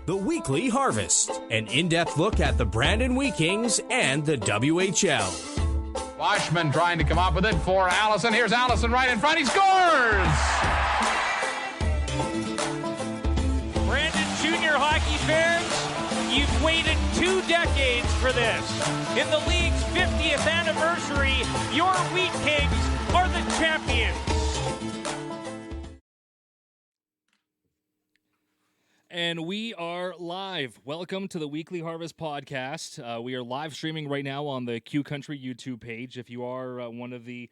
The Weekly Harvest, an in-depth look at the Brandon Wheat Kings and the WHL. Washman trying to come up with it for Allison. Here's Allison right in front. He scores! Brandon Junior hockey fans, you've waited 2 decades for this. In the league's 50th anniversary, your Wheat Kings are the champions. And we are live. Welcome to the Weekly Harvest podcast. We are live streaming right now on the Q Country YouTube page. If you are one of the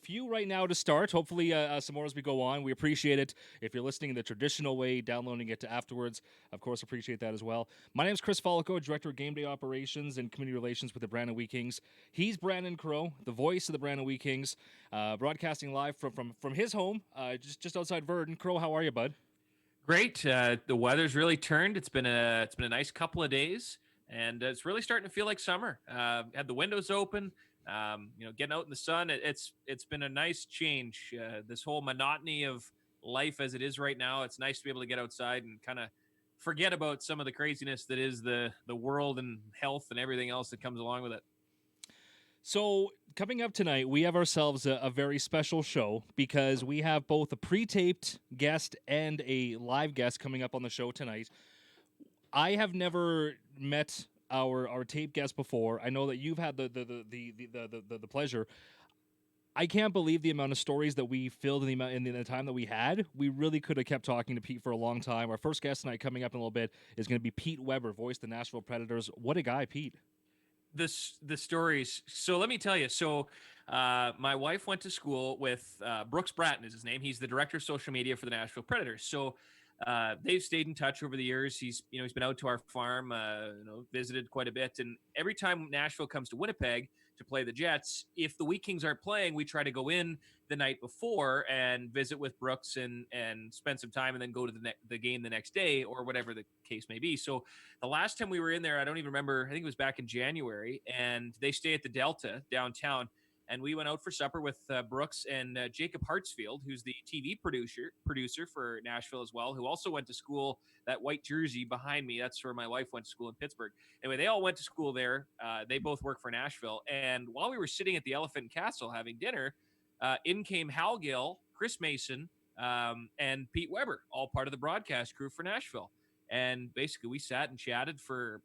few right now to start, hopefully some more as we go on. We appreciate it. If you're listening the traditional way, downloading it to afterwards, of course, appreciate that as well. My name is Chris Falko, Director of Game Day Operations and Community Relations with the Brandon Wheat Kings. He's Brandon Crowe, the voice of the Brandon Wheat Kings, broadcasting live from his home, just outside Verdun. Crowe, how are you, bud? Great. The weather's really turned. It's been a nice couple of days, and it's really starting to feel like summer. Had the windows open, getting out in the sun. It's been a nice change. This whole monotony of life as it is right now. It's nice to be able to get outside and kind of forget about some of the craziness that is the world and health and everything else that comes along with it. So coming up tonight, we have ourselves a very special show because we have both a pre-taped guest and a live guest coming up on the show tonight. I have never met our tape guest before. I know that you've had the pleasure. I can't believe the amount of stories that we filled in the time that we had. We really could have kept talking to Pete for a long time. Our first guest tonight coming up in a little bit is going to be Pete Weber, voice of the Nashville Predators. What a guy, Pete. The stories. So let me tell you. So my wife went to school with Brooks Bratton is his name. He's the director of social media for the Nashville Predators. So they've stayed in touch over the years. He's been out to our farm, visited quite a bit. And every time Nashville comes to Winnipeg to play the Jets, if the Wheat Kings aren't playing, we try to go in the night before and visit with Brooks and spend some time and then go to the game the next day or whatever the case may be. So the last time we were in there, I don't even remember. I think it was back in January, and they stay at the Delta downtown. And we went out for supper with Brooks and Jacob Hartsfield, who's the TV producer for Nashville as well, who also went to school. That white jersey behind me, that's where my wife went to school in Pittsburgh. Anyway, they all went to school there. They both work for Nashville. And while we were sitting at the Elephant Castle having dinner, in came Hal Gill, Chris Mason, and Pete Weber, all part of the broadcast crew for Nashville. And basically we sat and chatted for,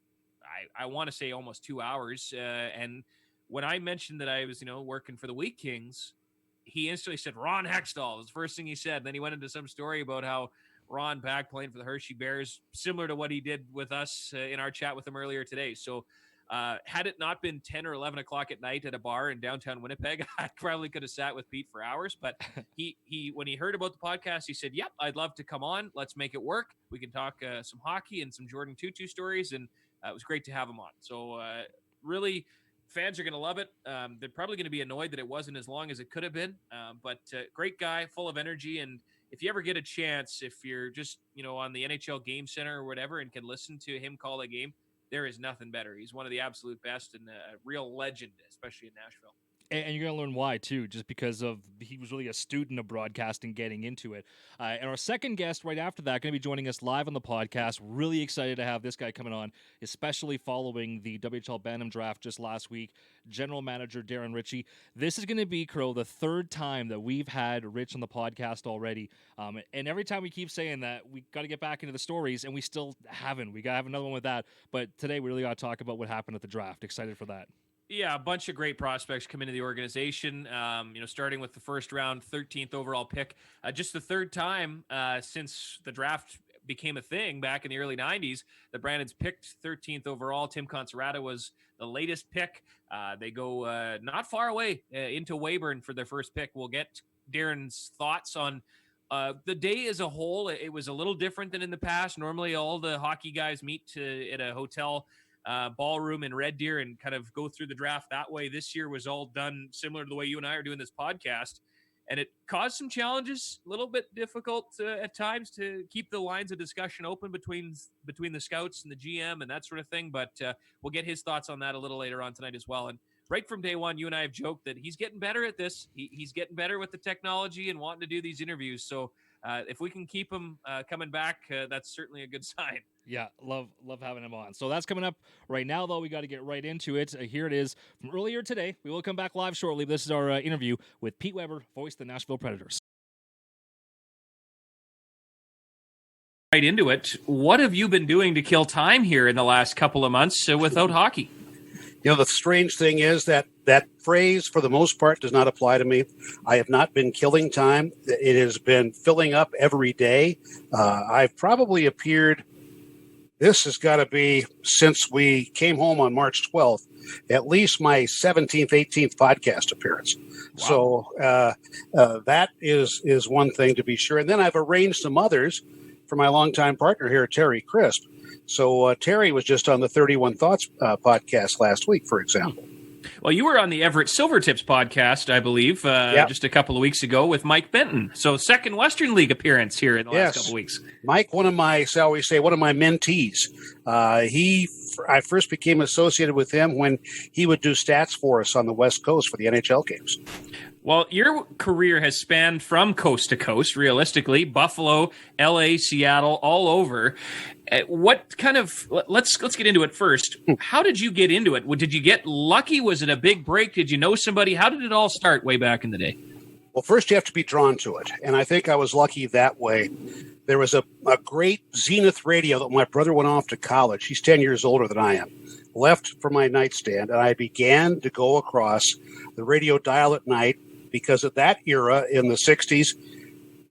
I want to say almost 2 hours. And when I mentioned that I was, working for the Wheat Kings, he instantly said, Ron Hextall was the first thing he said. Then he went into some story about how Ron back playing for the Hershey Bears, similar to what he did with us in our chat with him earlier today. So had it not been 10 or 11 o'clock at night at a bar in downtown Winnipeg, I probably could have sat with Pete for hours. But he when he heard about the podcast, he said, yep, I'd love to come on. Let's make it work. We can talk some hockey and some Jordin Tootoo stories. And it was great to have him on. So really, fans are going to love it. They're probably going to be annoyed that it wasn't as long as it could have been. But great guy, full of energy. And if you ever get a chance, if you're just, on the NHL Game Center or whatever and can listen to him call a game, there is nothing better. He's one of the absolute best and a real legend, especially in Nashville. And you're going to learn why, too, just because he was really a student of broadcasting getting into it. And our second guest right after that, going to be joining us live on the podcast. Really excited to have this guy coming on, especially following the WHL Bantam Draft just last week. General Manager Darren Ritchie. This is going to be, Crowe, the third time that we've had Rich on the podcast already. And every time we keep saying that, we got to get back into the stories, and we still haven't. We got to have another one with that. But today, we really got to talk about what happened at the draft. Excited for that. Yeah, a bunch of great prospects come into the organization, starting with the first round, 13th overall pick. Just the third time since the draft became a thing back in the early 90s, the Brandons picked 13th overall. Tim Conserata was the latest pick. They go not far away into Weyburn for their first pick. We'll get Darren's thoughts on the day as a whole. It was a little different than in the past. Normally, all the hockey guys meet at a hotel ballroom in Red Deer and kind of go through the draft that way. This year was all done similar to the way you and I are doing this podcast. And it caused some challenges, a little bit difficult at times to keep the lines of discussion open between the scouts and the GM and that sort of thing. But we'll get his thoughts on that a little later on tonight as well. And right from day one, you and I have joked that he's getting better at this. He's getting better with the technology and wanting to do these interviews. So if we can keep him coming back, that's certainly a good sign. Yeah, love having him on. So that's coming up right now, though. We got to get right into it. Here it is from earlier today. We will come back live shortly. This is our interview with Pete Weber, voice of the Nashville Predators. Right into it. What have you been doing to kill time here in the last couple of months without hockey? You know, the strange thing is that phrase, for the most part, does not apply to me. I have not been killing time. It has been filling up every day. I've probably appeared, this has got to be since we came home on March 12th, at least my 17th, 18th podcast appearance. Wow. So that is one thing to be sure. And then I've arranged some others for my longtime partner here, Terry Crisp. So Terry was just on the 31 Thoughts podcast last week, for example. Well, you were on the Everett Silvertips podcast, I believe, just a couple of weeks ago with Mike Benton. So second Western League appearance here in the last couple of weeks. Mike, one of my mentees. I first became associated with him when he would do stats for us on the West Coast for the NHL games. Well, your career has spanned from coast to coast, realistically, Buffalo, LA, Seattle, all over. What kind of, let's get into it first. How did you get into it? Did you get lucky? Was it a big break? Did you know somebody? How did it all start way back in the day? Well, first you have to be drawn to it. And I think I was lucky that way. There was a great Zenith radio that my brother went off to college. He's 10 years older than I am. Left for my nightstand, and I began to go across the radio dial at night because at that era in the 60s,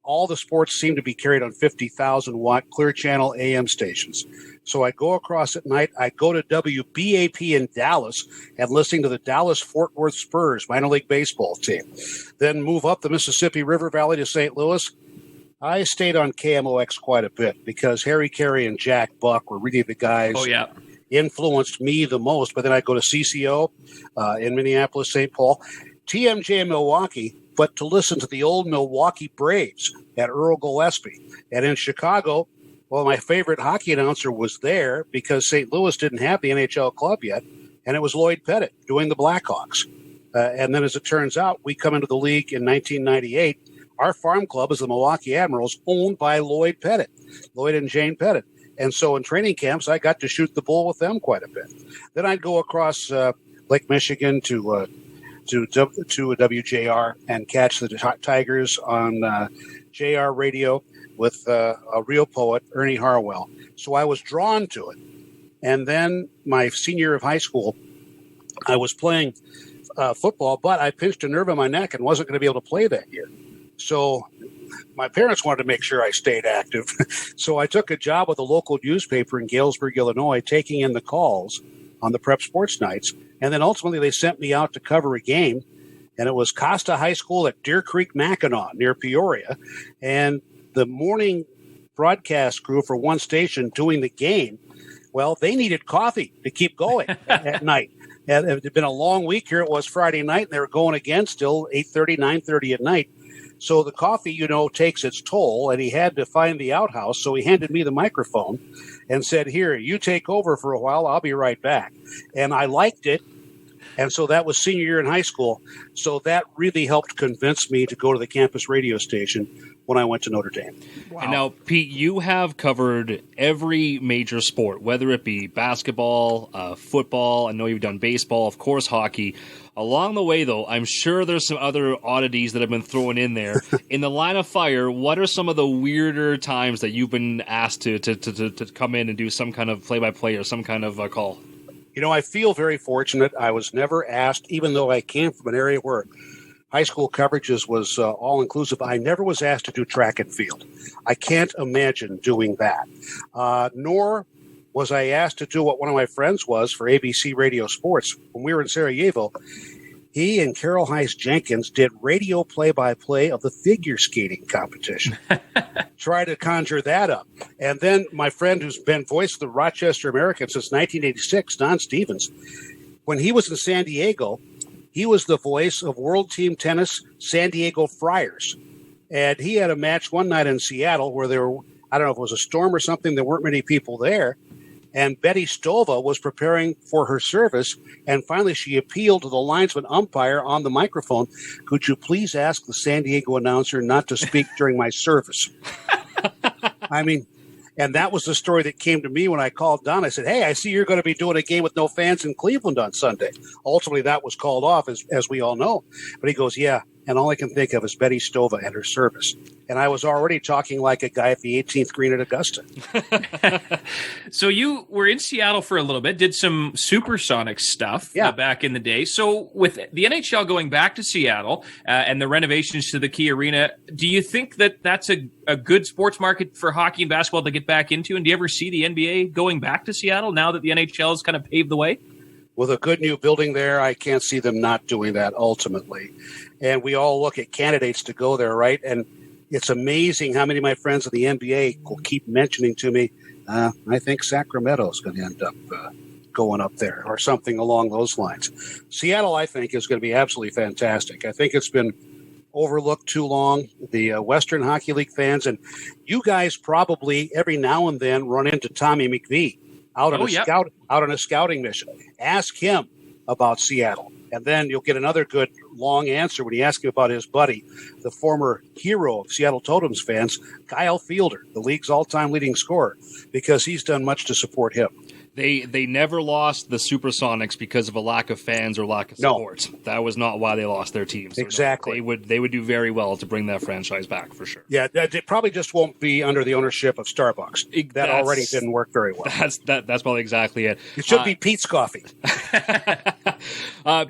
all the sports seemed to be carried on 50,000 watt clear channel AM stations. So I go across at night. I go to WBAP in Dallas and listening to the Dallas Fort Worth Spurs minor league baseball team. Then move up the Mississippi River Valley to St. Louis. I stayed on KMOX quite a bit because Harry Carey and Jack Buck were really the guys influenced me the most. But then I go to CCO in Minneapolis, St. Paul, TMJ in Milwaukee, but to listen to the old Milwaukee Braves at Earl Gillespie. And in Chicago, well, my favorite hockey announcer was there because St. Louis didn't have the NHL club yet, and it was Lloyd Pettit doing the Blackhawks. And then as it turns out, we come into the league in 1998. Our farm club is the Milwaukee Admirals, owned by Lloyd Pettit, Lloyd and Jane Pettit. And so in training camps, I got to shoot the bull with them quite a bit. Then I'd go across Lake Michigan to WJR and catch the Tigers on JR radio with a real poet, Ernie Harwell. So I was drawn to it. And then my senior year of high school, I was playing football, but I pinched a nerve in my neck and wasn't going to be able to play that year. So my parents wanted to make sure I stayed active. So I took a job with a local newspaper in Galesburg, Illinois, taking in the calls on the prep sports nights. And then ultimately they sent me out to cover a game. And it was Costa High School at Deer Creek, Mackinac, near Peoria. And the morning broadcast crew for one station doing the game, well, they needed coffee to keep going at night. And it had been a long week. Here it was Friday night, and they were going again still 8:30, 9:30 at night. So the coffee, takes its toll, and he had to find the outhouse. So he handed me the microphone and said, here, you take over for a while. I'll be right back. And I liked it. And so that was senior year in high school. So that really helped convince me to go to the campus radio station when I went to Notre Dame. Wow. And now, Pete, you have covered every major sport, whether it be basketball, football. I know you've done baseball, of course, hockey. Along the way, though, I'm sure there's some other oddities that have been thrown in there. In the line of fire, what are some of the weirder times that you've been asked to come in and do some kind of play-by-play or some kind of call? I feel very fortunate. I was never asked, even though I came from an area where high school coverages was all-inclusive, I never was asked to do track and field. I can't imagine doing that. Nor was I asked to do what one of my friends was for ABC Radio Sports. When we were in Sarajevo, he and Carol Heiss Jenkins did radio play-by-play of the figure skating competition. Try to conjure that up. And then my friend who's been voice of the Rochester Americans since 1986, Don Stevens, when he was in San Diego, he was the voice of World Team Tennis San Diego Friars. And he had a match one night in Seattle where there were, I don't know if it was a storm or something, there weren't many people there. And Betty Stova was preparing for her service, and finally she appealed to the linesman umpire on the microphone, could you please ask the San Diego announcer not to speak during my service? I mean, And that was the story that came to me when I called Don. I said, hey, I see you're going to be doing a game with no fans in Cleveland on Sunday. Ultimately, that was called off, as we all know. But he goes, yeah, and all I can think of is Betty Stova and her service. And I was already talking like a guy at the 18th green at Augusta. So you were in Seattle for a little bit, did some supersonic stuff back in the day. So with the NHL going back to Seattle and the renovations to the Key Arena, do you think that that's a good sports market for hockey and basketball to get back into? And do you ever see the NBA going back to Seattle now that the NHL has kind of paved the way? With a good new building there, I can't see them not doing that ultimately. And we all look at candidates to go there, right? And it's amazing how many of my friends in the NBA will keep mentioning to me, I think Sacramento is going to end up going up there or something along those lines. Seattle, I think, is going to be absolutely fantastic. I think it's been overlooked too long, the Western Hockey League fans. And you guys probably every now and then run into Tommy McVie out on a scouting mission. Ask him about Seattle. And then you'll get another good long answer when you ask him about his buddy, the former hero of Seattle Totems fans, Kyle Fielder, the league's all-time leading scorer, because he's done much to support him. They never lost the Supersonics because of a lack of fans or lack of support. No. That was not why they lost their team. So exactly. They would do very well to bring that franchise back for sure. Yeah, it probably just won't be under the ownership of Starbucks. That already didn't work very well. That's probably exactly it. It should be Pete's Coffee.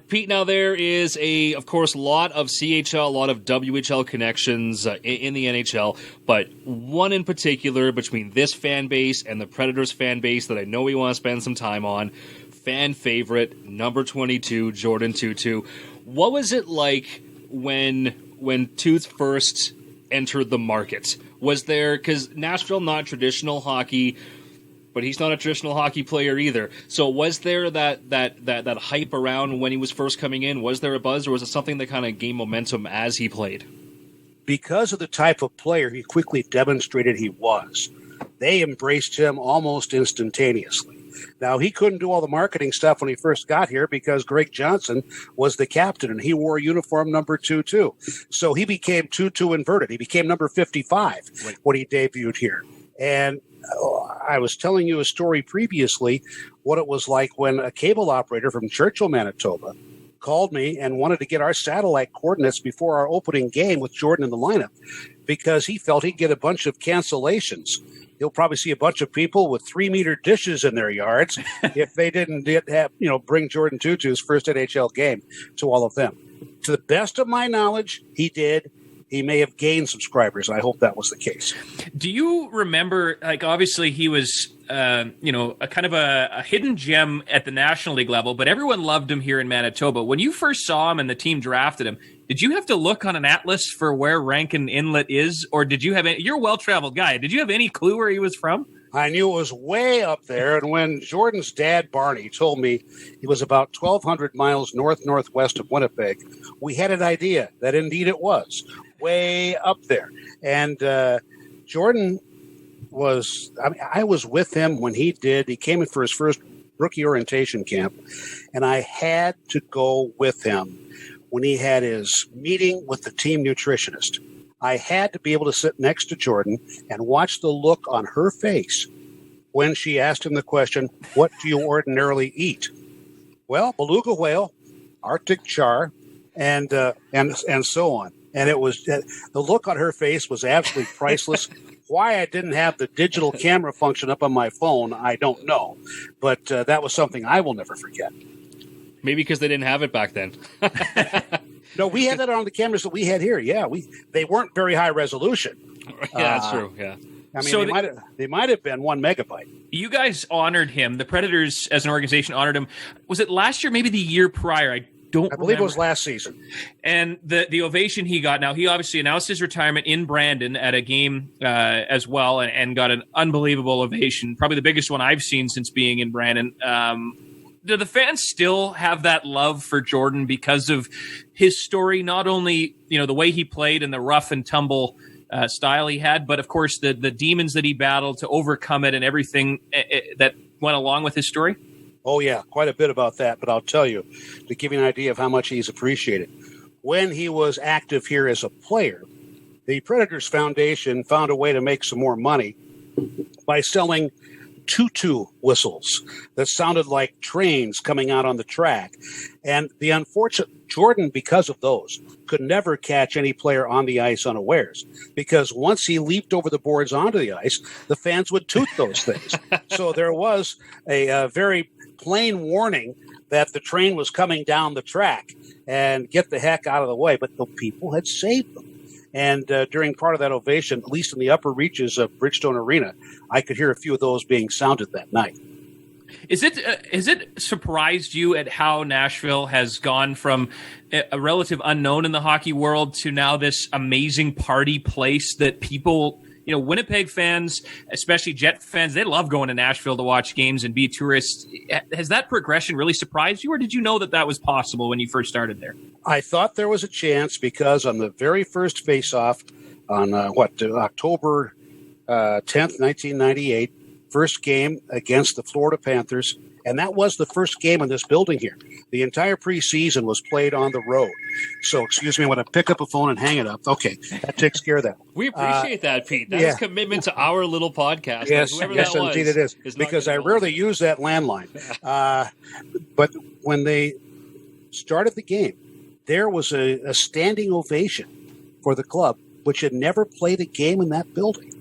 Pete, now there is of course, a lot of CHL, a lot of WHL connections in the NHL, but one in particular between this fan base and the Predators fan base that I know we want to spend some time on. Fan favorite, number 22, Jordin Tootoo. What was it like when Toots first entered the market? Was there, because Nashville, not traditional hockey, but he's not a traditional hockey player either. So was there that hype around when he was first coming in? Was there a buzz, or was it something that kind of gained momentum as he played? Because of the type of player he quickly demonstrated he was, they embraced him almost instantaneously. Now, he couldn't do all the marketing stuff when he first got here because Greg Johnson was the captain, and he wore uniform number 22. So he became 2-2 inverted. He became number 55 when he debuted here. And I was telling you a story previously, what it was like when a cable operator from Churchill, Manitoba, called me and wanted to get our satellite coordinates before our opening game with Jordin in the lineup because he felt he'd get a bunch of cancellations. He'll probably see a bunch of people with 3-meter dishes in their yards if they didn't bring Jordin Tootoo's first NHL game to all of them. To the best of my knowledge, he did. He may have gained subscribers, and I hope that was the case. Do you remember, obviously he was, a kind of a hidden gem at the National League level, but everyone loved him here in Manitoba. When you first saw him and the team drafted him, did you have to look on an atlas for where Rankin Inlet is, or did you have you're a well-traveled guy. Did you have any clue where he was from? I knew it was way up there, and when Jordan's dad, Barney, told me he was about 1,200 miles northwest of Winnipeg, we had an idea that indeed it was way up there. And Jordin was, I was with him when he came in for his first rookie orientation camp, and I had to go with him when he had his meeting with the team nutritionist. I had to be able to sit next to Jordin and watch the look on her face when she asked him the question, what do you ordinarily eat? Well, beluga whale, Arctic char, and so on. And it was the look on her face was absolutely priceless. Why I didn't have the digital camera function up on my phone, I don't know. But that was something I will never forget. Maybe because they didn't have it back then. No, we had that on the cameras that we had here. Yeah, they weren't very high resolution. Yeah, that's true. Yeah. I mean, so they might have been 1 megabyte. You guys honored him. The Predators, as an organization, honored him. Was it last year? Maybe the year prior? I believe it was last season. And the ovation he got. Now, he obviously announced his retirement in Brandon at a game as well, and got an unbelievable ovation. Probably the biggest one I've seen since being in Brandon. Do the fans still have that love for Jordin because of his story? Not only the way he played and the rough and tumble style he had, but of course the demons that he battled to overcome it and everything that went along with his story? Oh, yeah, quite a bit about that. But I'll tell you, to give you an idea of how much he's appreciated. When he was active here as a player, the Predators Foundation found a way to make some more money by selling Tootoo whistles that sounded like trains coming out on the track. And the unfortunate Jordin, because of those, could never catch any player on the ice unawares, because once he leaped over the boards onto the ice, the fans would toot those things. So there was a very plain warning that the train was coming down the track and get the heck out of the way. But the people had saved them. And during part of that ovation, at least in the upper reaches of Bridgestone Arena, I could hear a few of those being sounded that night. Is it surprised you at how Nashville has gone from a relative unknown in the hockey world to now this amazing party place that people, Winnipeg fans, especially Jet fans, they love going to Nashville to watch games and be tourists. Has that progression really surprised you, or did you know that was possible when you first started there? I thought there was a chance, because on the very first face-off on October 10th, 1998, first game against the Florida Panthers, and that was the first game in this building here. The entire preseason was played on the road. So, excuse me, I'm going to pick up a phone and hang it up. Okay, that takes care of that. We appreciate that, Pete. That is commitment to our little podcast. Yes, yes, indeed it is, because I rarely use that landline. But when they started the game, there was a standing ovation for the club, which had never played a game in that building.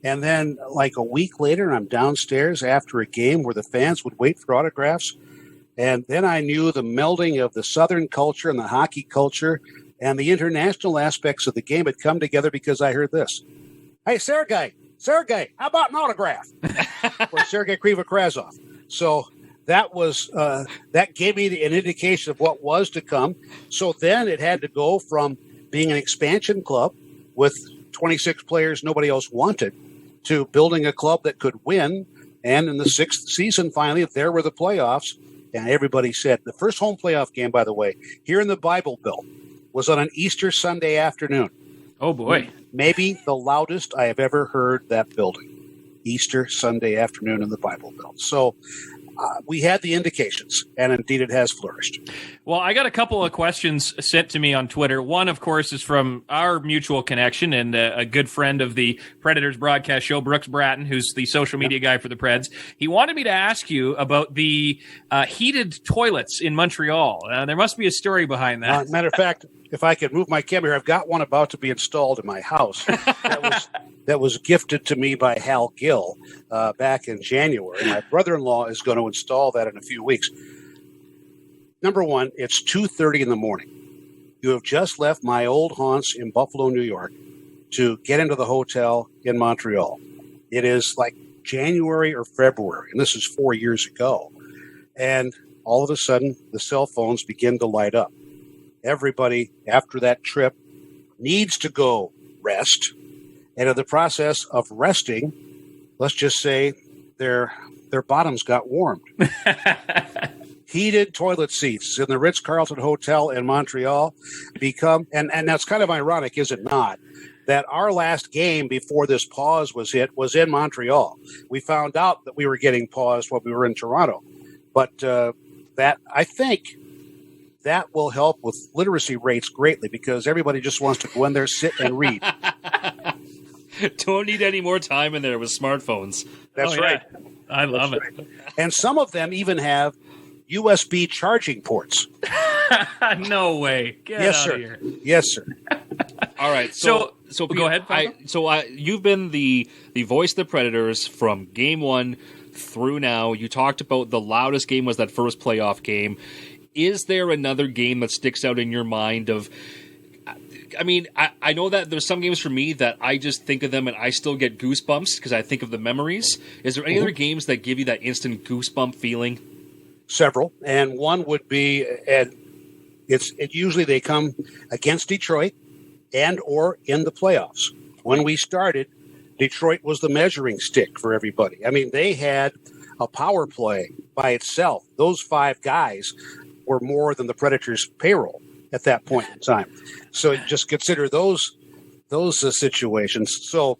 And then, like a week later, I'm downstairs after a game where the fans would wait for autographs. And then I knew the melding of the Southern culture and the hockey culture and the international aspects of the game had come together, because I heard this. Hey, Sergei, how about an autograph? For Sergei Krivokrazov. So that was that gave me an indication of what was to come. So then it had to go from being an expansion club with 26 players nobody else wanted to building a club that could win. And in the sixth season, finally, there were the playoffs. And everybody said, the first home playoff game, by the way, here in the Bible Belt, was on an Easter Sunday afternoon. Oh, boy. Maybe the loudest I have ever heard that building. Easter Sunday afternoon in the Bible Belt. So we had the indications, and indeed it has flourished. Well, I got a couple of questions sent to me on Twitter. One, of course, is from our mutual connection and a good friend of the Predators broadcast show, Brooks Bratton, who's the social media guy for the Preds. He wanted me to ask you about the heated toilets in Montreal. There must be a story behind that. Matter of fact, if I could move my camera, I've got one about to be installed in my house. That was gifted to me by Hal Gill back in January. My brother-in-law is going to install that in a few weeks. Number one, it's 2:30 in the morning. You have just left my old haunts in Buffalo, New York, to get into the hotel in Montreal. It is like January or February, and this is 4 years ago. And all of a sudden, the cell phones begin to light up. Everybody, after that trip, needs to go rest. And in the process of resting, let's just say their bottoms got warmed. Heated toilet seats in the Ritz-Carlton Hotel in Montreal become, and that's kind of ironic, is it not, that our last game before this pause was hit was in Montreal. We found out that we were getting paused when we were in Toronto. But that, I think, that will help with literacy rates greatly, because everybody just wants to go in there, sit, and read. Don't need any more time in there with smartphones. That's right. I love it. Right. And some of them even have USB charging ports. No way. Get yes, out sir. of here. Yes, sir. All right. So go ahead, Falko. You've been the voice of the Predators from game one through now. You talked about the loudest game was that first playoff game. Is there another game that sticks out in your mind of, I mean, I know that there's some games for me that I just think of them and I still get goosebumps because I think of the memories. Is there any other games that give you that instant goosebump feeling? Several. And one would be, and it usually they come against Detroit and or in the playoffs. When we started, Detroit was the measuring stick for everybody. I mean, they had a power play by itself. Those five guys were more than the Predators' payroll at that point in time. So just consider those situations. So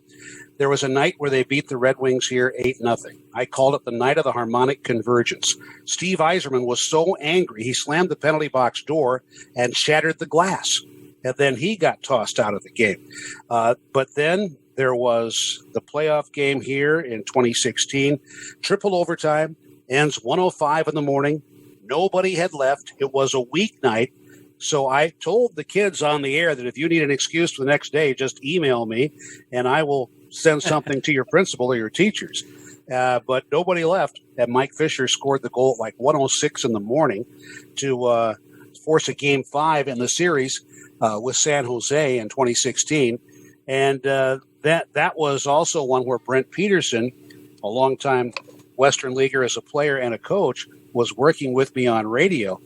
there was a night where they beat the Red Wings here 8-0. I called it the night of the harmonic convergence. Steve Yzerman was so angry, he slammed the penalty box door and shattered the glass. And then he got tossed out of the game. But then There was the playoff game here in 2016, triple overtime, ends 1:05 in the morning. Nobody had left. It was a weeknight. So I told the kids on the air that if you need an excuse for the next day, just email me and I will send something to your principal or your teachers. But nobody left. And Mike Fisher scored the goal at like 1:06 in the morning to force a Game 5 in the series with San Jose in 2016. And that was also one where Brent Peterson, a longtime Western Leaguer as a player and a coach, was working with me on radio.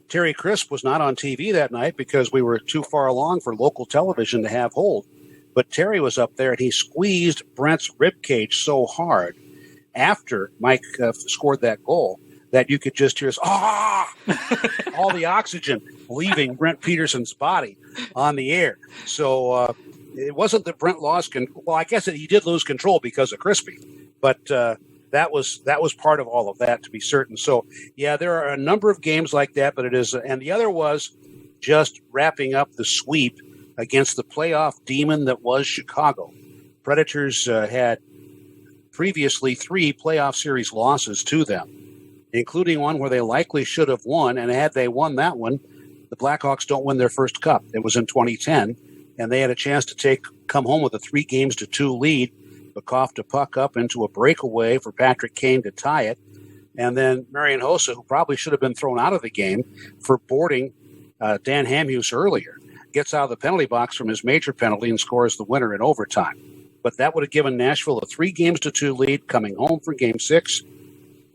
Terry Crisp was not on TV that night because we were too far along for local television to have hold. But Terry was up there, and he squeezed Brent's ribcage so hard after Mike scored that goal that you could just hear all the oxygen leaving Brent Peterson's body on the air. So it wasn't that Brent lost control. Well, I guess he did lose control because of Crispy, but that was part of all of that, to be certain. So, yeah, there are a number of games like that, but it is, and the other was just wrapping up the sweep against the playoff demon that was Chicago. Predators had previously 3 playoff series losses to them, including one where they likely should have won, and had they won that one, the Blackhawks don't win their first cup. It was in 2010, and they had a chance to come home with a 3-2 lead. Coughed a puck up into a breakaway for Patrick Kane to tie it. And then Marian Hossa, who probably should have been thrown out of the game for boarding Dan Hamhuis earlier, gets out of the penalty box from his major penalty and scores the winner in overtime. But that would have given Nashville a 3-2 lead coming home for Game 6.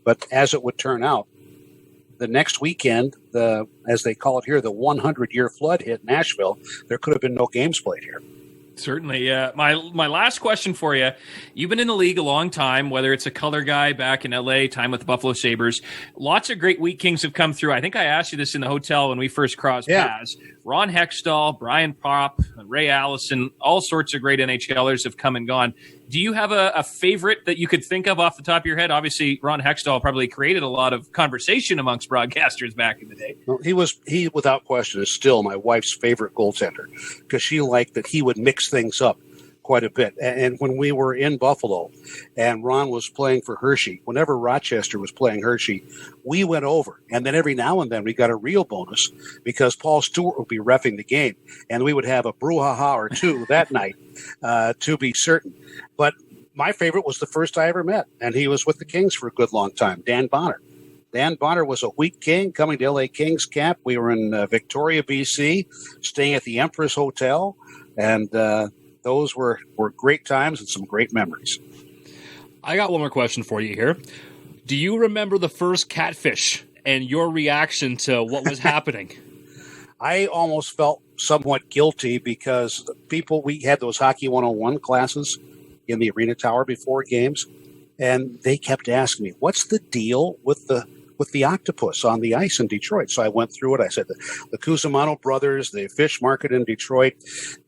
But as it would turn out, the next weekend, as they call it here, the 100-year flood hit Nashville. There could have been no games played here. Certainly, yeah. My last question for you. You've been in the league a long time, whether it's a color guy back in LA, time with the Buffalo Sabres. Lots of great Wheat Kings have come through. I think I asked you this in the hotel when we first crossed paths. Ron Hextall, Brian Popp, Ray Allison, all sorts of great NHLers have come and gone. Do you have a favorite that you could think of off the top of your head? Obviously, Ron Hextall probably created a lot of conversation amongst broadcasters back in the day. Well, he without question is still my wife's favorite goaltender because she liked that he would mix things up quite a bit. And when we were in Buffalo and Ron was playing for Hershey, whenever Rochester was playing Hershey, we went over. And then every now and then we got a real bonus because Paul Stewart would be reffing the game. And we would have a brouhaha or two that night to be certain. But my favorite was the first I ever met. And he was with the Kings for a good long time, Dan Bonner. Dan Bonner was a Wheat King coming to LA Kings camp. We were in Victoria, BC, staying at the Empress Hotel. And those were great times and some great memories. I got one more question for you here. Do you remember the first catfish and your reaction to what was happening? I almost felt somewhat guilty because we had those Hockey 101 classes in the Arena Tower before games, and they kept asking me, what's the deal with the octopus on the ice in Detroit? So I went through it. I said the Cusimano brothers, the fish market in Detroit,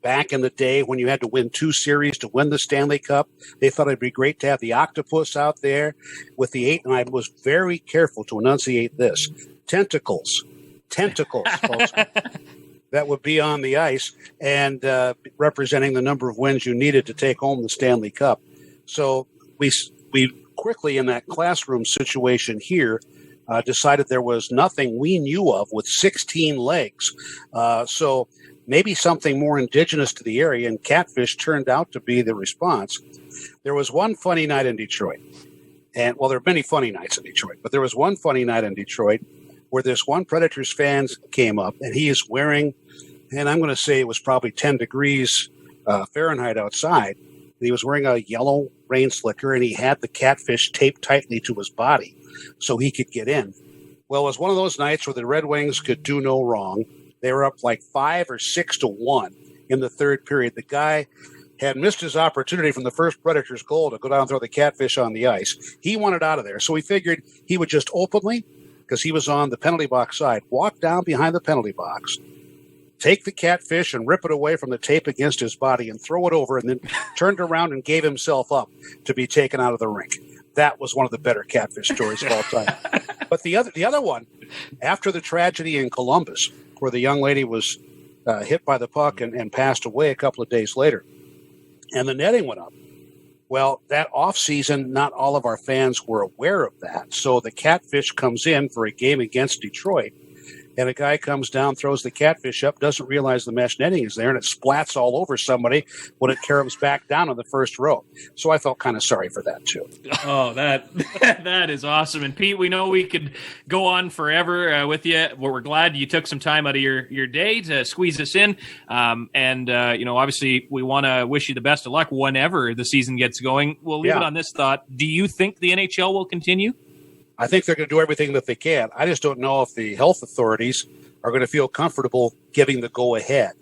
back in the day when you had to win 2 series to win the Stanley Cup, they thought it'd be great to have the octopus out there with the 8. And I was very careful to enunciate this: tentacles, folks, that would be on the ice and representing the number of wins you needed to take home the Stanley Cup. So we quickly, in that classroom situation here, decided there was nothing we knew of with 16 legs. So maybe something more indigenous to the area, and catfish turned out to be the response. There was one funny night in Detroit. And, well, there are many funny nights in Detroit, but there was one funny night in Detroit where this one Predators fan came up, and he is wearing, and I'm going to say it was probably 10 degrees Fahrenheit outside. He was wearing a yellow rain slicker, and he had the catfish taped tightly to his body so he could get in. Well, it was one of those nights where the Red Wings could do no wrong. They were up like 5 or 6-1 in the third period. The guy had missed his opportunity from the first Predators goal to go down and throw the catfish on the ice. He wanted out of there, so he figured he would just openly, because he was on the penalty box side, walk down behind the penalty box, take the catfish and rip it away from the tape against his body and throw it over, and then turned around and gave himself up to be taken out of the rink. That was one of the better catfish stories of all time. But the other one, after the tragedy in Columbus, where the young lady was hit by the puck and passed away a couple of days later, and the netting went up. Well, that off season, not all of our fans were aware of that. So the catfish comes in for a game against Detroit, and a guy comes down, throws the catfish up, doesn't realize the mesh netting is there, and it splats all over somebody when it comes back down on the first row. So I felt kind of sorry for that, too. Oh, that is awesome. And Pete, we know we could go on forever with you. We're glad you took some time out of your day to squeeze us in. Obviously we want to wish you the best of luck whenever the season gets going. We'll leave it on this thought. Do you think the NHL will continue? I think they're going to do everything that they can. I just don't know if the health authorities are going to feel comfortable giving the go-ahead.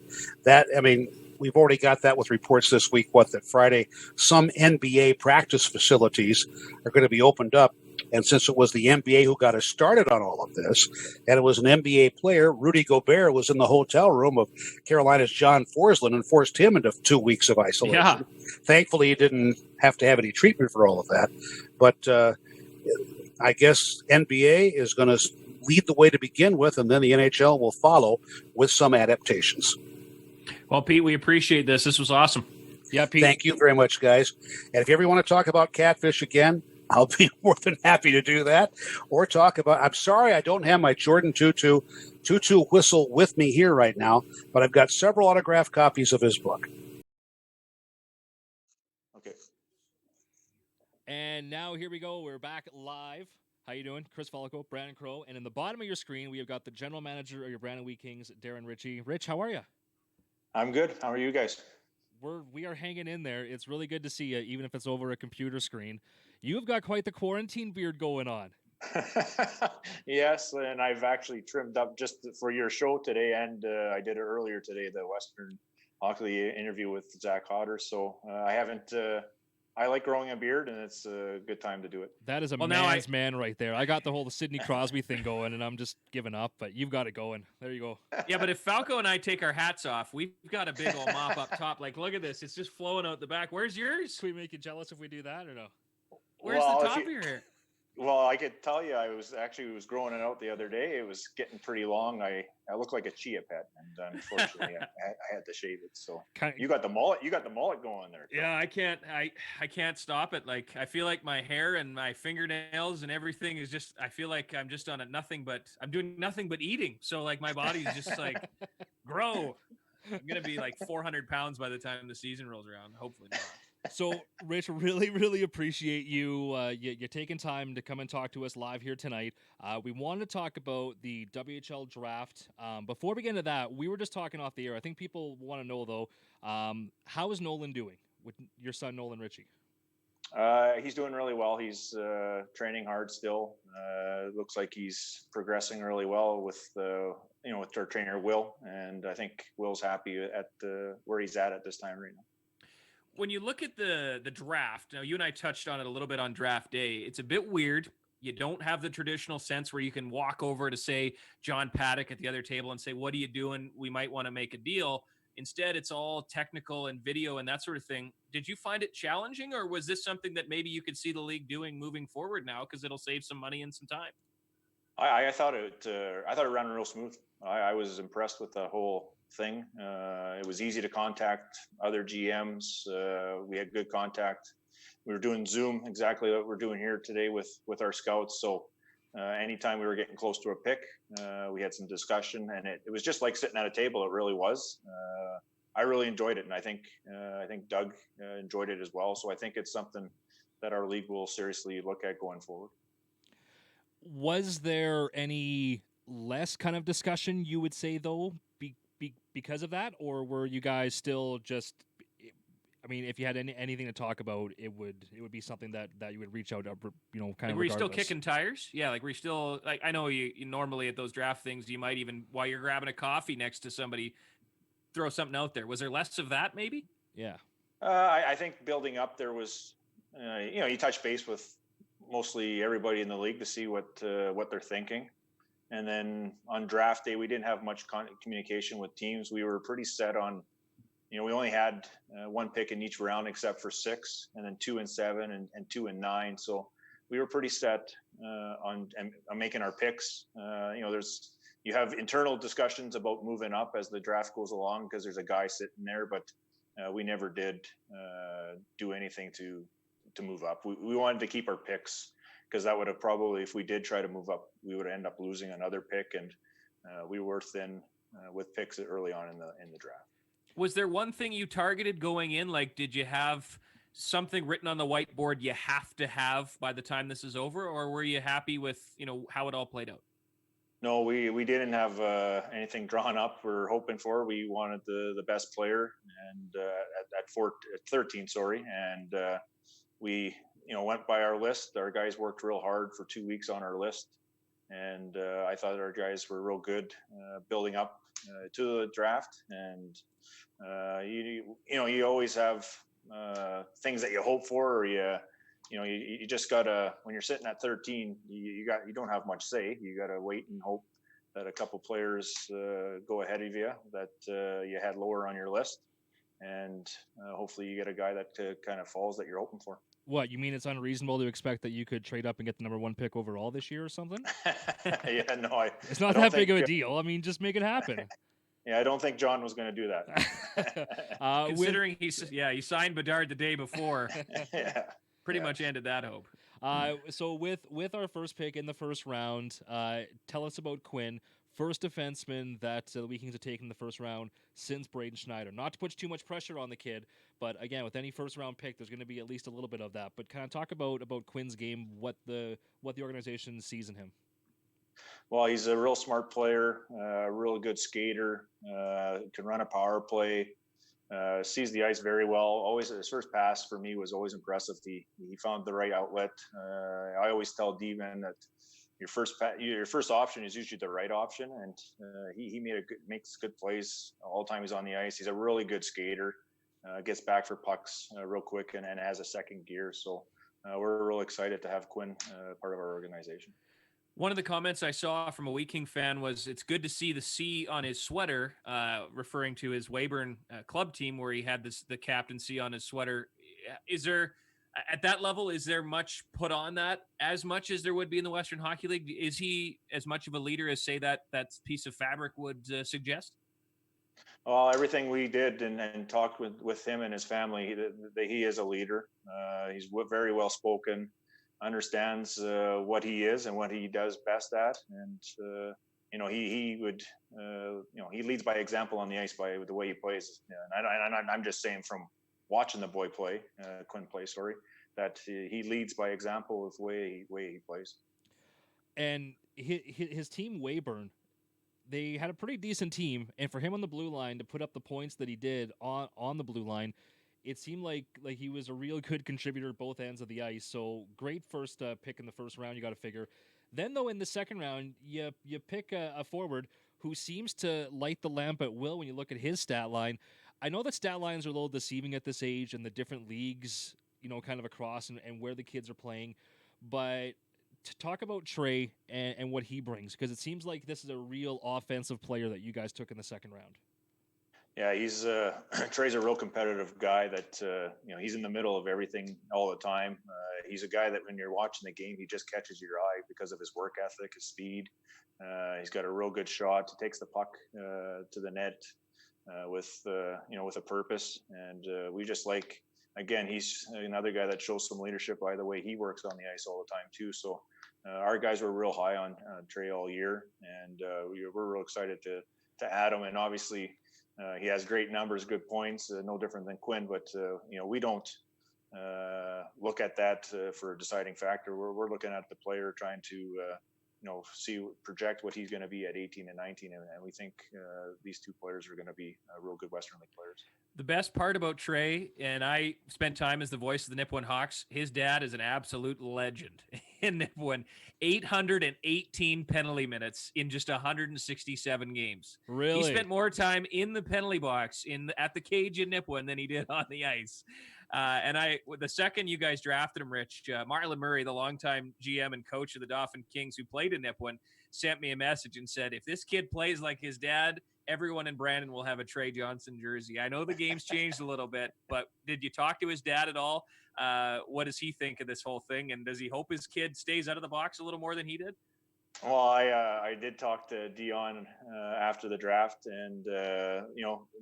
We've already got that with reports this week, that Friday some NBA practice facilities are going to be opened up. And since it was the NBA who got us started on all of this, and it was an NBA player, Rudy Gobert was in the hotel room of Carolina's John Forsland and forced him into 2 weeks of isolation. Yeah. Thankfully, he didn't have to have any treatment for all of that. But I guess NBA is going to lead the way to begin with, and then the NHL will follow with some adaptations. Well, Pete, we appreciate this. This was awesome. Yeah, Pete. Thank you very much, guys. And if you ever want to talk about catfish again, I'll be more than happy to do that. Or talk about, I'm sorry I don't have my Jordin Tootoo whistle with me here right now, but I've got several autographed copies of his book. Okay. And now here we go. We're back live. How you doing? Chris Falko, Brandon Crowe. And in the bottom of your screen, we have got the general manager of your Brandon Wheat Kings, Darren Ritchie. Rich, how are you? I'm good. How are you guys? We are hanging in there. It's really good to see you, even if it's over a computer screen. You've got quite the quarantine beard going on. Yes, and I've actually trimmed up just for your show today, and I did it earlier today, the Western Hockey interview with Zach Hodder. So I haven't. I like growing a beard, and it's a good time to do it. That is a man's man right there. I got the whole Sidney Crosby thing going, and I'm just giving up, but you've got it going. There you go. Yeah, but if Falco and I take our hats off, we've got a big old mop up top. Like, look at this. It's just flowing out the back. Where's yours? Can we make you jealous if we do that or no? Where's the top of your hair? Well, I could tell you, I was growing it out the other day. It was getting pretty long. I look like a chia pet, and unfortunately, I had to shave it. So you got the mullet. You got the mullet going there. Yeah, I can't stop it. Like, I feel like my hair and my fingernails and everything is just. I feel like I'm just on it. I'm doing nothing but eating. So like my body's just like grow. I'm gonna be like 400 pounds by the time the season rolls around. Hopefully not. So, Rich, really, really appreciate you you taking time to come and talk to us live here tonight. We wanted to talk about the WHL draft. Before we get into that, we were just talking off the air. I think people want to know, though, how is Nolan doing with your son, Nolan Ritchie? He's doing really well. He's training hard still. Looks like he's progressing really well with with our trainer, Will. And I think Will's happy at where he's at this time right now. When you look at the draft, now you and I touched on it a little bit on draft day. It's a bit weird. You don't have the traditional sense where you can walk over to, say, John Paddock at the other table and say, what are you doing? We might want to make a deal. Instead, it's all technical and video and that sort of thing. Did you find it challenging, or was this something that maybe you could see the league doing moving forward now because it'll save some money and some time? I thought it ran real smooth. I was impressed with the whole thing. It was easy to contact other GMs. We had good contact. We were doing Zoom, exactly what we're doing here today with our scouts. So anytime we were getting close to a pick, we had some discussion, and it was just like sitting at a table. It really was. I really enjoyed it, and I think Doug enjoyed it as well. So I think it's something that our league will seriously look at going forward. Was there any less kind of discussion, you would say, though, because of that, or were you guys still just? I mean, if you had anything to talk about, it would be something that you would reach out, kind of. Were you still kicking tires? Yeah, like were you still like? I know you normally at those draft things, you might even while you're grabbing a coffee next to somebody, throw something out there. Was there less of that, maybe? Yeah. I think building up, there was, you touch base with mostly everybody in the league to see what they're thinking. And then on draft day, we didn't have much communication with teams. We were pretty set on, we only had one pick in each round except for 6, and then 2 and 7 and 2 and 9. So we were pretty set on making our picks. You have internal discussions about moving up as the draft goes along because there's a guy sitting there, but we never did do anything to move up. We wanted to keep our picks, because that would have probably, if we did try to move up, we would end up losing another pick, and we were thin with picks early on in the draft. Was there one thing you targeted going in? Like, did you have something written on the whiteboard you have to have by the time this is over, or were you happy with, how it all played out? No, we didn't have anything drawn up. We're hoping for. We wanted the best player, and at 13, sorry, and we went by our list. Our guys worked real hard for 2 weeks on our list, and I thought our guys were real good building up to the draft. And you always have things that you hope for, or you just gotta, when you're sitting at 13, you don't have much say. You gotta wait and hope that a couple players go ahead of you that you had lower on your list, and hopefully you get a guy that kind of falls that you're hoping for. What, you mean it's unreasonable to expect that you could trade up and get the number 1 pick overall this year or something? Yeah, no, it's not that big of a deal. I mean, just make it happen. Yeah, I don't think John was going to do that. Considering he signed Bedard the day before, pretty much ended that hope. So with our first pick in the first round, tell us about Quinn, first defenseman that the Wheat Kings have taken in the first round since Braden Schneider. Not to put too much pressure on the kid, but again, with any first round pick, there's going to be at least a little bit of that. But kind of talk about Quinn's game, what the organization sees in him. Well, he's a real smart player, a real good skater, can run a power play, sees the ice very well. Always, his first pass for me was always impressive. He found the right outlet. I always tell D-men that your first option is usually the right option, and he makes good plays all the time he's on the ice. He's a really good skater, gets back for pucks real quick, and has a second gear. So we're real excited to have Quinn part of our organization. One of the comments I saw from a Wheat King fan was, it's good to see the C on his sweater, referring to his Weyburn club team where he had the captaincy on his sweater. Is there, at that level, is there much put on that as much as there would be in the Western Hockey League? Is he as much of a leader as, say, that piece of fabric would suggest? Well, everything we did and talked with him and his family, he is a leader. He's very well spoken, understands what he is and what he does best at, and he would he leads by example on the ice by the way he plays. And I'm just saying from watching the boy play, Quinn play, sorry, that he leads by example with the way he plays. And his team Weyburn, they had a pretty decent team, and for him on the blue line to put up the points that he did on the blue line, it seemed like he was a real good contributor at both ends of the ice. So great first pick in the first round, you got to figure. Then, though, in the second round, you pick a forward who seems to light the lamp at will when you look at his stat line. I know that stat lines are a little deceiving at this age and the different leagues, kind of across and where the kids are playing. But to talk about Trey and what he brings, because it seems like this is a real offensive player that you guys took in the second round. Yeah, he's Trey's a real competitive guy that he's in the middle of everything all the time. He's a guy that when you're watching the game, he just catches your eye because of his work ethic, his speed. He's got a real good shot. He takes the puck to the net with a purpose. And we just again, he's another guy that shows some leadership by the way he works on the ice all the time too. So our guys were real high on Trey all year, and we're real excited to add him. And obviously, he has great numbers, good points, no different than Quinn. But we don't look at that for a deciding factor. We're looking at the player, trying to project what he's going to be at 18 and 19, and we think these two players are going to be real good Western League players. The best part about Trey, and I spent time as the voice of the Nipawin Hawks, his dad is an absolute legend in Nipawin. 818 penalty minutes in just 167 games. Really? He spent more time in the penalty box at the cage in Nipawin than he did on the ice. And the second you guys drafted him, Rich, Marlon Murray, the longtime GM and coach of the Dauphin Kings who played in Nipawin, sent me a message and said, if this kid plays like his dad, everyone in Brandon will have a Trey Johnson jersey. I know the game's changed a little bit, but did you talk to his dad at all? What does he think of this whole thing? And does he hope his kid stays out of the box a little more than he did? Well, I did talk to Dion after the draft, and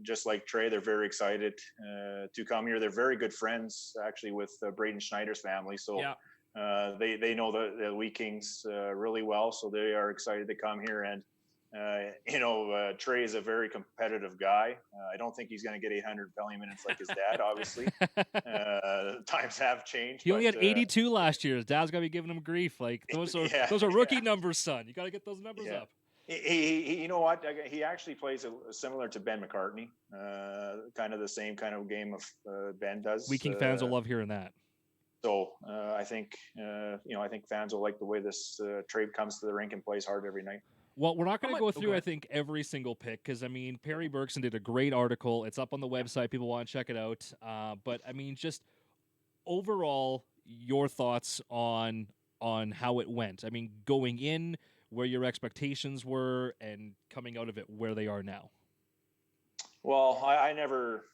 just like Trey, they're very excited to come here. They're very good friends, actually, with Braden Schneider's family. So they know the Wheat Kings really well, so they are excited to come here. And Trey is a very competitive guy. I don't think he's going to get 800 penalty minutes like his dad, obviously. Times have changed. He only had 82 last year. His dad's got to be giving him grief. Like, those are rookie numbers, son. You got to get those numbers up. He you know what? He actually plays similar to Ben McCartney, kind of the same kind of game of Ben does. Wheat King fans will love hearing that. So I think fans will like the way this Trey comes to the rink and plays hard every night. Well, we're not going to go through, I think, every single pick because, I mean, Perry Bergson did a great article. It's up on the website. People want to check it out. But, I mean, just overall, your thoughts on how it went. I mean, going in, where your expectations were, and coming out of it, where they are now. Well, I never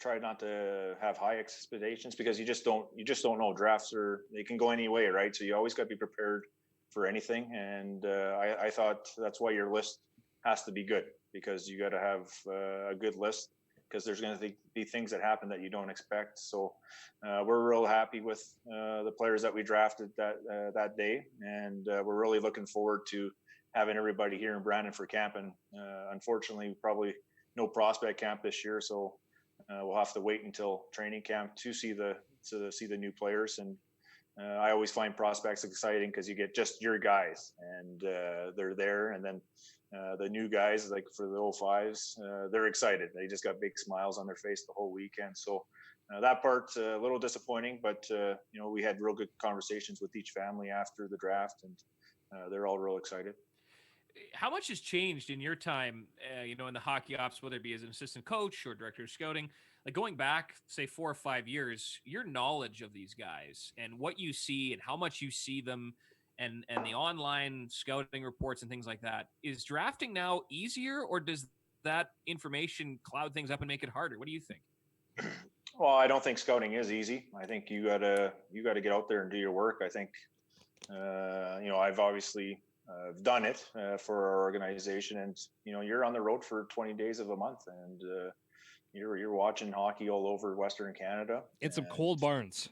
tried not to have high expectations because you just don't know. Drafts they can go any way, right? So you always got to be prepared for anything, and I thought that's why your list has to be good, because you got to have a good list, because there's going to be things that happen that you don't expect. So we're real happy with the players that we drafted that day, and we're really looking forward to having everybody here in Brandon for camp. And unfortunately, probably no prospect camp this year, so we'll have to wait until training camp to see the new players. And I always find prospects exciting because you get just your guys, and they're there. And then the new guys, like for the 05s, they're excited. They just got big smiles on their face the whole weekend. So that part's a little disappointing, but we had real good conversations with each family after the draft, and they're all real excited. How much has changed in your time, in the hockey ops, whether it be as an assistant coach or director of scouting? Like going back, say 4 or 5 years, your knowledge of these guys and what you see and how much you see them, and the online scouting reports and things like that. Is drafting now easier, or does that information cloud things up and make it harder? What do you think? Well, I don't think scouting is easy. I think you gotta get out there and do your work. I think I've obviously done it for our organization, and you're on the road for 20 days of a month, and you're watching hockey all over Western Canada. It's some cold barns.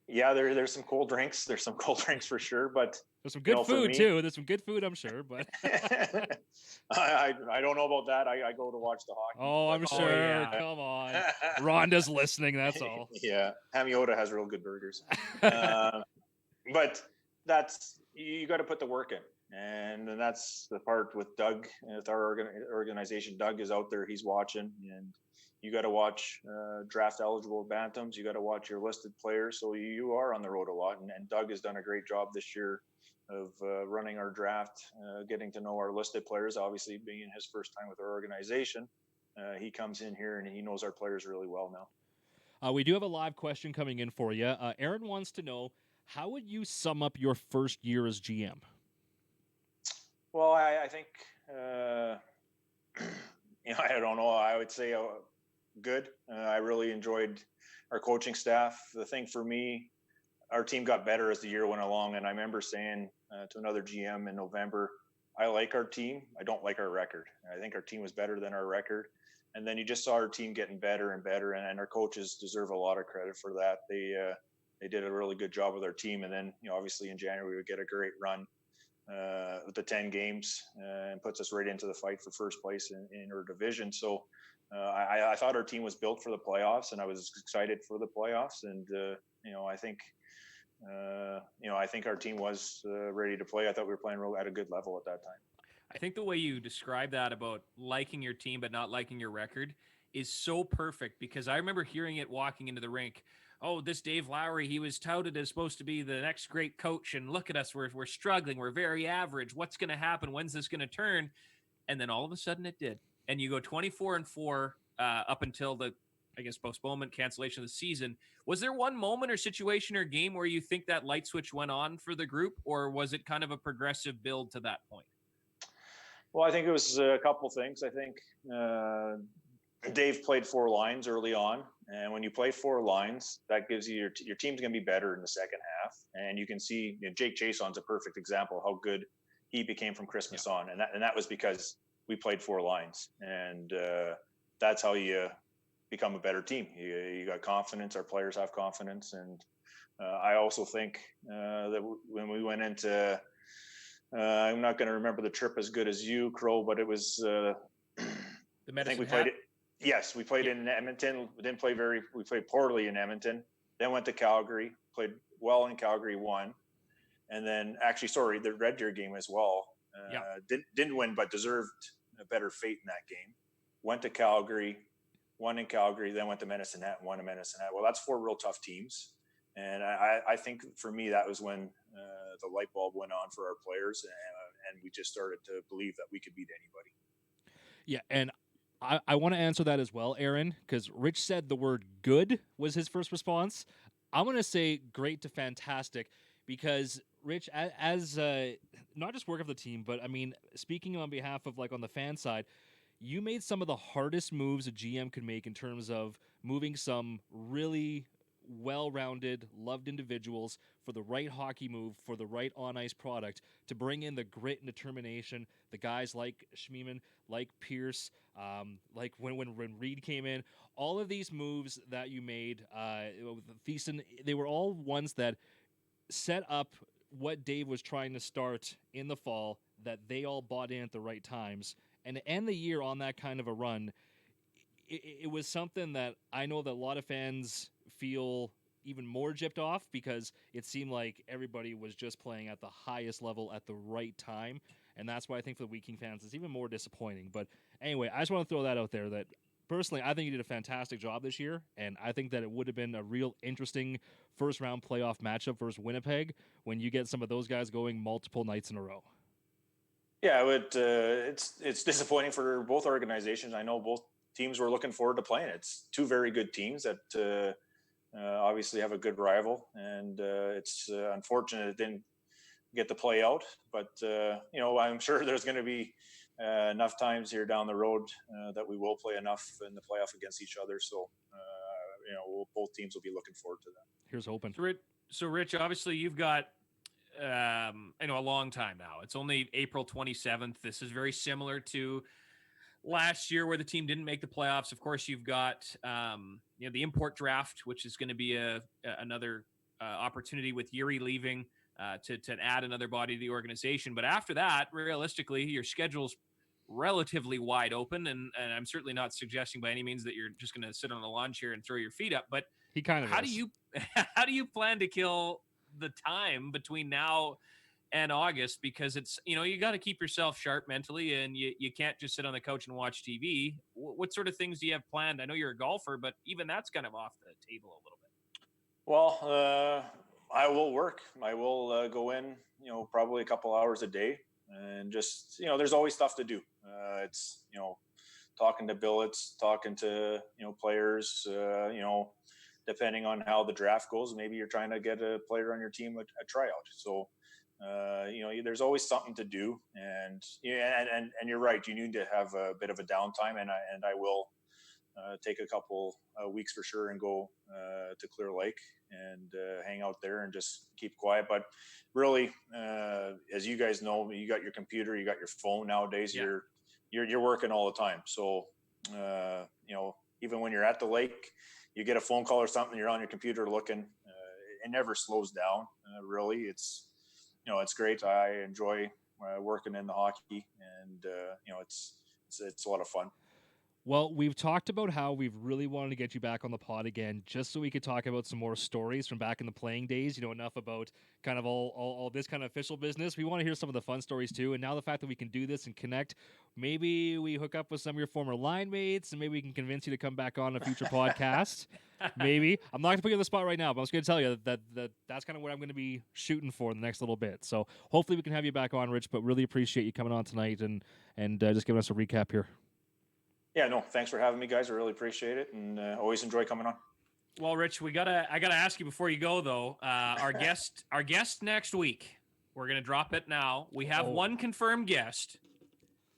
Yeah, there's some cold drinks. There's some cold drinks for sure, but there's some good food too. There's some good food, I'm sure, but I don't know about that. I go to watch the hockey. Oh, I'm sure. Yeah. Come on, Rhonda's listening. That's all. Yeah, Hamiota has real good burgers, but you got to put the work in, and that's the part with Doug, with our organization. Doug is out there. He's watching, and you got to watch draft eligible bantams. You got to watch your listed players. So you are on the road a lot. And Doug has done a great job this year of running our draft, getting to know our listed players, obviously being his first time with our organization. He comes in here and he knows our players really well now. We do have a live question coming in for you. Aaron wants to know, how would you sum up your first year as GM? Well, I think, I don't know. I would say good. I really enjoyed our coaching staff. The thing for me, our team got better as the year went along. And I remember saying to another GM in November, I like our team. I don't like our record. I think our team was better than our record. And then you just saw our team getting better and better. And our coaches deserve a lot of credit for that. They did a really good job with our team. And then, obviously in January, we would get a great run with the 10 games and puts us right into the fight for first place in our division. So I thought our team was built for the playoffs, and I was excited for the playoffs. And I think our team was ready to play. I thought we were playing at a good level at that time. I think the way you describe that about liking your team but not liking your record is so perfect, because I remember hearing it walking into the rink. Oh, this Dave Lowry, he was touted as supposed to be the next great coach, and look at us, we're struggling, we're very average. What's going to happen? When's this going to turn? And then all of a sudden it did. And you go 24-4 up until the, I guess, postponement, cancellation of the season. Was there one moment or situation or game where you think that light switch went on for the group, or was it kind of a progressive build to that point? Well, I think it was a couple things. I think Dave played 4 lines early on. And when you play 4 lines, that gives you your team's going to be better in the second half. And you can see Jake Chason's a perfect example of how good he became from Christmas on, and that was because we played 4 lines, and that's how you become a better team. You got confidence. Our players have confidence, and I also think that when we went into, I'm not going to remember the trip as good as you, Crowe, but it was. The I think we played it. Yes, we played in Edmonton. We played poorly in Edmonton. Then went to Calgary. Played well in Calgary, won, and then the Red Deer game as well. Didn't win, but deserved a better fate in that game. Went to Calgary, won in Calgary, then went to Medicine Hat and won in Medicine Hat. Well, that's 4 real tough teams. And I think for me, that was when the light bulb went on for our players, and we just started to believe that we could beat anybody. Yeah, and I want to answer that as well, Aaron, because Rich said the word good was his first response. I'm going to say great to fantastic, because Rich, as not just work of the team, but I mean, speaking on behalf of on the fan side, you made some of the hardest moves a GM could make in terms of moving some really well-rounded, loved individuals for the right hockey move, for the right on-ice product, to bring in the grit and determination, the guys like Schmiemann, like Pierce, like when Reed came in, all of these moves that you made, Thiessen, they were all ones that set up what Dave was trying to start in the fall, that they all bought in at the right times, and to end the year on that kind of a run, it was something that I know that a lot of fans feel even more gypped off, because it seemed like everybody was just playing at the highest level at the right time. And that's why I think for the Wheat fans, it's even more disappointing. But anyway, I just want to throw that out there, that personally, I think you did a fantastic job this year. And I think that it would have been a real interesting first round playoff matchup versus Winnipeg when you get some of those guys going multiple nights in a row. Yeah, it's disappointing for both organizations. I know both teams were looking forward to playing. It's 2 very good teams that obviously have a good rival, and it's unfortunate it didn't get to play out. But I'm sure there's going to be enough times here down the road that we will play enough in the playoff against each other. So both teams will be looking forward to that. Here's hoping. So Rich, obviously you've got a long time now. It's only April 27th. This is very similar to last year where the team didn't make the playoffs. Of course, you've got the import draft, which is going to be another opportunity with Yuri leaving to add another body to the organization. But after that, realistically, your schedule's relatively wide open, and I'm certainly not suggesting by any means that you're just going to sit on a lawn chair and throw your feet up. But he kind of how do you plan to kill the time between now and August, because it's you got to keep yourself sharp mentally, and you can't just sit on the couch and watch TV. What sort of things do you have planned? I know you're a golfer, but even that's kind of off the table a little bit. Well, I will work. I will go in, probably a couple hours a day, and just there's always stuff to do. It's talking to billets, talking to players. Depending on how the draft goes, maybe you're trying to get a player on your team a tryout. So. There's always something to do, and you're right. You need to have a bit of a downtime, and I will take a couple weeks for sure and go to Clear Lake and hang out there and just keep quiet. But really, as you guys know, you got your computer, you got your phone nowadays. Yeah. You're working all the time. So even when you're at the lake, you get a phone call or something, you're on your computer looking. It never slows down. Really, it's great. I enjoy working in the hockey, and it's a lot of fun. Well, we've talked about how we've really wanted to get you back on the pod again, just so we could talk about some more stories from back in the playing days. Enough about kind of all this kind of official business. We want to hear some of the fun stories too. And now the fact that we can do this and connect, maybe we hook up with some of your former line mates, and maybe we can convince you to come back on a future podcast. Maybe. I'm not going to put you on the spot right now, but I'm just going to tell you that's kind of what I'm going to be shooting for in the next little bit. So hopefully we can have you back on, Rich, but really appreciate you coming on tonight and just giving us a recap here. Yeah, no, thanks for having me, guys. I really appreciate it, and always enjoy coming on. Well, Rich, I gotta ask you before you go though. Our guest next week. We're gonna drop it now. We have one confirmed guest,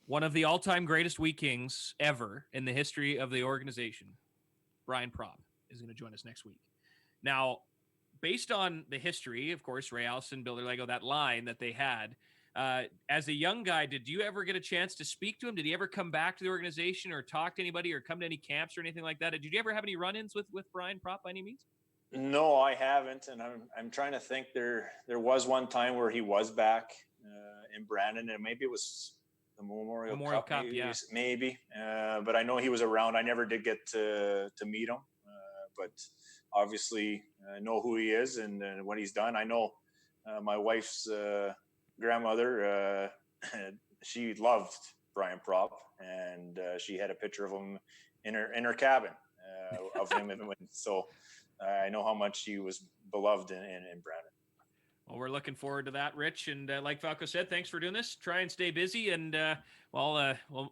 one of the all-time greatest Wheat Kings ever in the history of the organization. Brian Propp is going to join us next week. Now, based on the history, of course, Ray Allison, Bill Lego, that line that they had, as a young guy, did you ever get a chance to speak to him? Did he ever come back to the organization or talk to anybody or come to any camps or anything like that? Did you ever have any run-ins with Brian Propp by any means? No, I haven't, and I'm trying to think. There was one time where he was back in Brandon, and maybe it was the Memorial Cup, maybe. But I know he was around. I never did get to meet him, but obviously I know who he is and what he's done. I know my wife's grandmother, she loved Brian Propp, and she had a picture of him in her cabin of him. So I know how much he was beloved in Brandon. Well, we're looking forward to that, Rich. And like Falko said, thanks for doing this. Try and stay busy. And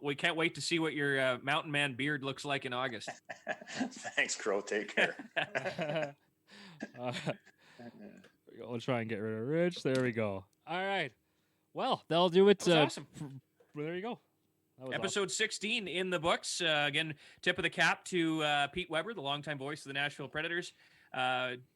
we can't wait to see what your mountain man beard looks like in August. Thanks, Crow. Take care. We'll try and get rid of Rich. There we go. All right. Well, that'll do it. That was awesome. There you go. Episode 16 in the books. Again, tip of the cap to Pete Weber, the longtime voice of the Nashville Predators.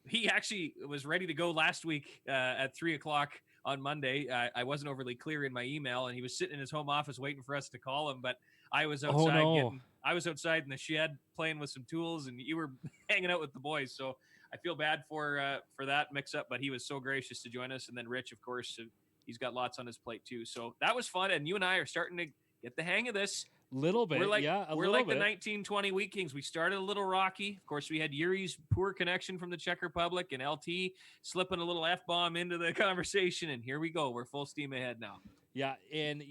He actually was ready to go last week at 3:00 on Monday. I wasn't overly clear in my email, and he was sitting in his home office waiting for us to call him. But I was outside I was outside in the shed playing with some tools, and you were hanging out with the boys. So I feel bad for that mix-up, but he was so gracious to join us. And then Rich, of course, he's got lots on his plate too. So that was fun, and you and I are starting to get the hang of this. Little bit, we're like the 1920 Wheat Kings. We started a little rocky. Of course, we had Yuri's poor connection from the Czech Republic and LT slipping a little F-bomb into the conversation, and here we go. We're full steam ahead now. Yeah, and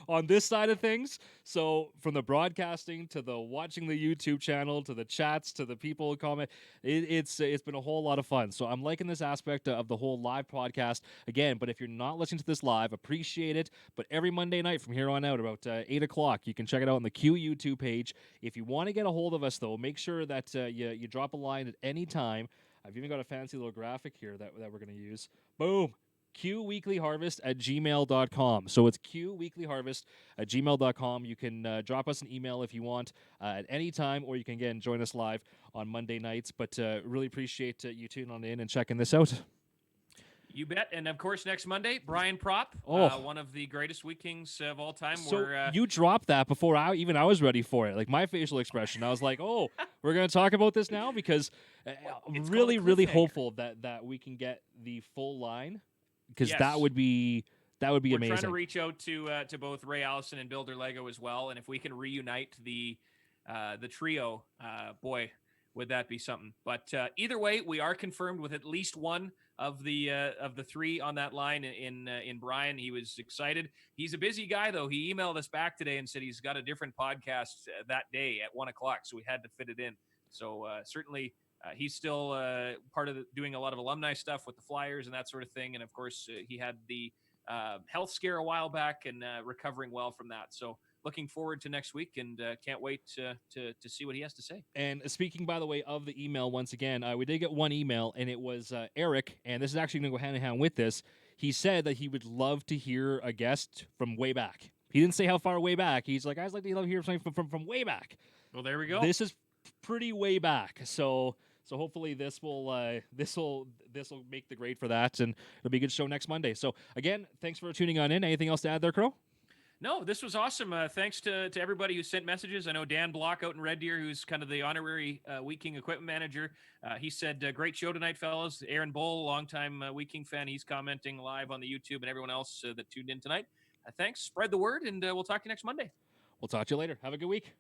on this side of things, so from the broadcasting to the watching the YouTube channel to the chats to the people comment, it's been a whole lot of fun. So I'm liking this aspect of the whole live podcast again. But if you're not listening to this live, appreciate it. But every Monday night from here on out, about 8:00, you can check it out on the Q YouTube page. If you want to get a hold of us, though, make sure that you drop a line at any time. I've even got a fancy little graphic here that we're going to use. Boom. qweeklyharvest@gmail.com. So it's qweeklyharvest@gmail.com. You can drop us an email if you want at any time, or you can, again, join us live on Monday nights. But really appreciate you tuning on in and checking this out. You bet. And, of course, next Monday, Brian Propp, one of the greatest Wheat Kings of all time. So you dropped that before I was ready for it. Like, my facial expression, I was like, oh, we're going to talk about this now? Because I'm really, really hopeful that we can get the full line. Because that would be amazing. We're trying to reach out to both Ray Allison and Bill Derlego as well, and if we can reunite the trio, boy, would that be something. But either way, we are confirmed with at least one of the three on that line in Brian. He was excited. He's a busy guy, though. He emailed us back today and said he's got a different podcast that day at 1:00, so we had to fit it in. So certainly. He's still part of doing a lot of alumni stuff with the Flyers and that sort of thing. And, of course, he had the health scare a while back and recovering well from that. So looking forward to next week and can't wait to see what he has to say. And speaking, by the way, of the email, once again, we did get one email, and it was Eric, and this is actually going to go hand in hand with this. He said that he would love to hear a guest from way back. He didn't say how far way back. He's like, I'd like to hear something from way back. Well, there we go. This is pretty way back. So hopefully this will make the grade for that, and it'll be a good show next Monday. So again, thanks for tuning on in. Anything else to add there, Crow? No, this was awesome. Thanks to everybody who sent messages. I know Dan Block out in Red Deer, who's kind of the honorary Wheat King equipment manager. He said, great show tonight, fellas. Aaron Bull, longtime Wheat King fan, he's commenting live on the YouTube, and everyone else that tuned in tonight. Thanks. Spread the word, and we'll talk to you next Monday. We'll talk to you later. Have a good week.